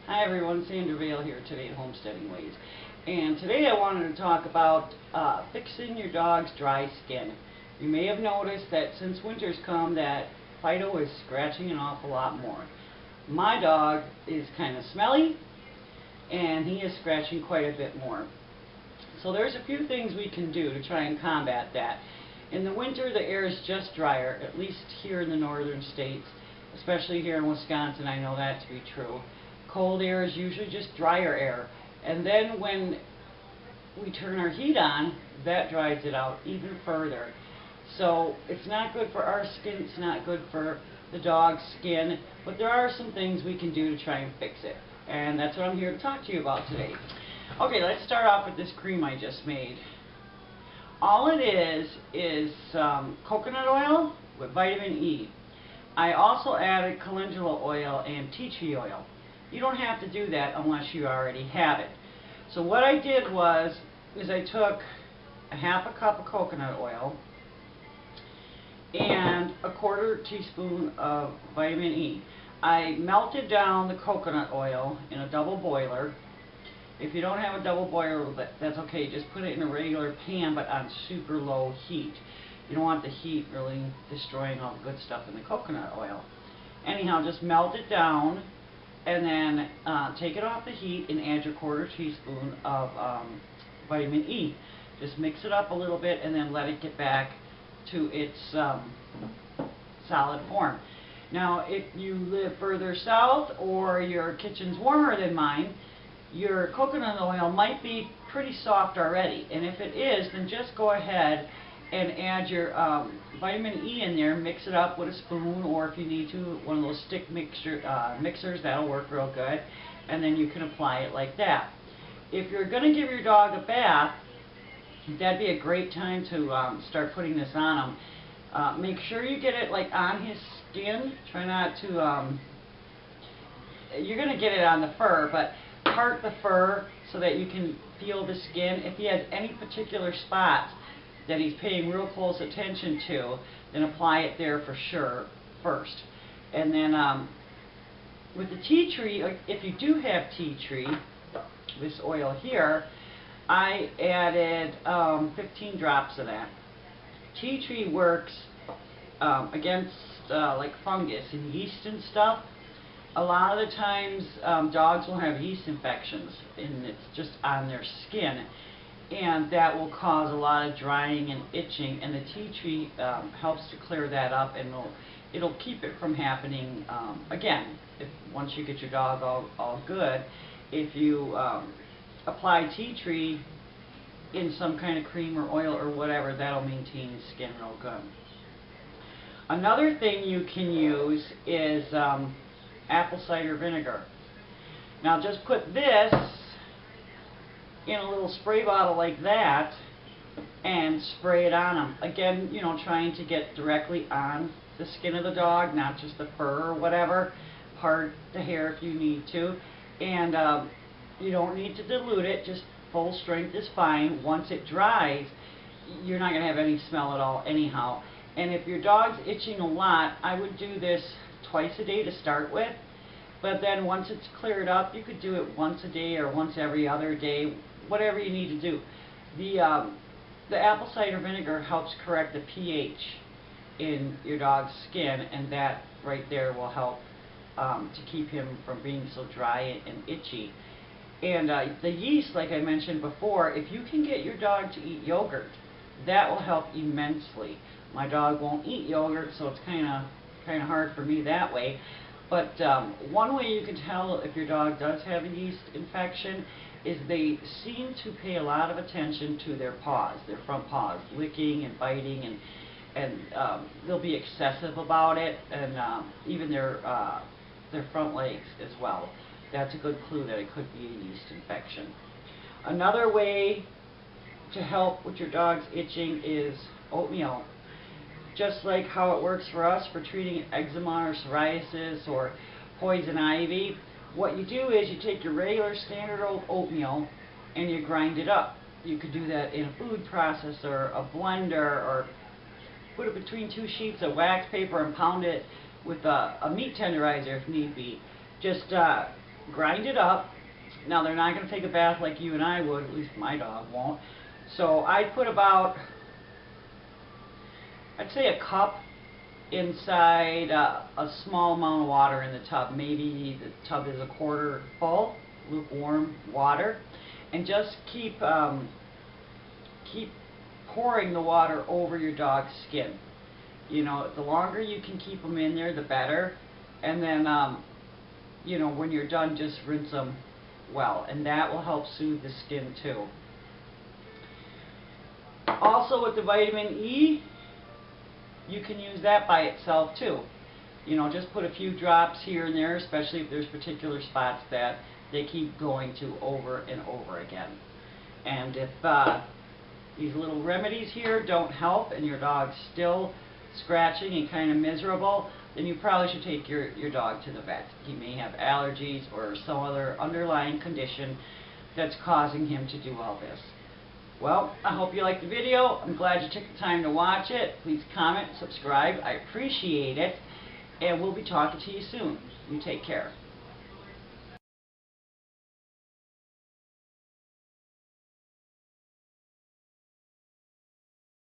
Hi everyone, Sandra Vale here today at Homesteading Ways. And today I wanted to talk about fixing your dog's dry skin. You may have noticed that since winter's come that Fido is scratching an awful lot more. My dog is kind of smelly and he is scratching quite a bit more. So there's a few things we can do to try and combat that. In the winter the air is just drier, at least here in the northern states, especially here in Wisconsin. I know that to be true. Cold air is usually just drier air, and then when we turn our heat on, that dries it out even further. So it's not good for our skin, it's not good for the dog's skin, but there are some things we can do to try and fix it, and that's what I'm here to talk to you about today. Okay, let's start off with this cream I just made. All it is coconut oil with vitamin E. I also added calendula oil and tea tree oil. You don't have to do that unless you already have it. So what I did is I took a half a cup of coconut oil and a quarter teaspoon of vitamin E. I melted down the coconut oil in a double boiler. If you don't have a double boiler, that's okay. Just put it in a regular pan, but on super low heat. You don't want the heat really destroying all the good stuff in the coconut oil. Anyhow, just melt it down and then take it off the heat and add your quarter teaspoon of vitamin E. Just mix it up a little bit and then let it get back to its solid form. Now, if you live further south or your kitchen's warmer than mine, your coconut oil might be pretty soft already. And if it is, then just go ahead and add your vitamin E in there, mix it up with a spoon, or if you need to, one of those stick mixers, that'll work real good, and then you can apply it like that. If you're going to give your dog a bath, that'd be a great time to start putting this on him. Make sure you get it like on his skin. Try not to, you're going to get it on the fur, but part the fur so that you can feel the skin. If he has any particular spots that he's paying real close attention to, then apply it there for sure first. And then with the tea tree, if you do have tea tree, this oil here, I added 15 drops of that. Tea tree works against like fungus and yeast and stuff. A lot of the times dogs will have yeast infections and it's just on their skin, and that will cause a lot of drying and itching, and the tea tree helps to clear that up, and it'll keep it from happening again. Once you get your dog all good, if you apply tea tree in some kind of cream or oil or whatever, that'll maintain his skin real good. Another thing you can use is apple cider vinegar. Now just put this in a little spray bottle like that and spray it on them. Again, you know, trying to get directly on the skin of the dog, not just the fur or whatever. Part the hair if you need to. And you don't need to dilute it, just full strength is fine. Once it dries, you're not going to have any smell at all anyhow. And if your dog's itching a lot, I would do this twice a day to start with. But then once it's cleared up, you could do it once a day or once every other day, whatever you need to do. The apple cider vinegar helps correct the pH in your dog's skin, and that right there will help to keep him from being so dry and itchy. And the yeast, like I mentioned before, if you can get your dog to eat yogurt, that will help immensely. My dog won't eat yogurt, so it's kind of hard for me that way. But one way you can tell if your dog does have a yeast infection is they seem to pay a lot of attention to their paws, their front paws, licking and biting, and they'll be excessive about it, and even their front legs as well. That's a good clue that it could be a yeast infection. Another way to help with your dog's itching is oatmeal. Just like how it works for us for treating eczema or psoriasis or poison ivy, what you do is you take your regular standard old oatmeal and you grind it up. You could do that in a food processor, a blender, or put it between two sheets of wax paper and pound it with a meat tenderizer if need be. Just grind it up. Now they're not going to take a bath like you and I would, at least my dog won't. So I'd put about, I'd say a cup inside a small amount of water in the tub. Maybe the tub is a quarter full, lukewarm water, and just keep pouring the water over your dog's skin. You know, the longer you can keep them in there, the better. And then, you know, when you're done, just rinse them well, and that will help soothe the skin too. Also, with the vitamin E, you can use that by itself too. You know, just put a few drops here and there, especially if there's particular spots that they keep going to over and over again. And if these little remedies here don't help and your dog's still scratching and kind of miserable, then you probably should take your dog to the vet. He may have allergies or some other underlying condition that's causing him to do all this. Well, I hope you liked the video. I'm glad you took the time to watch it. Please comment, subscribe. I appreciate it. And we'll be talking to you soon. You take care.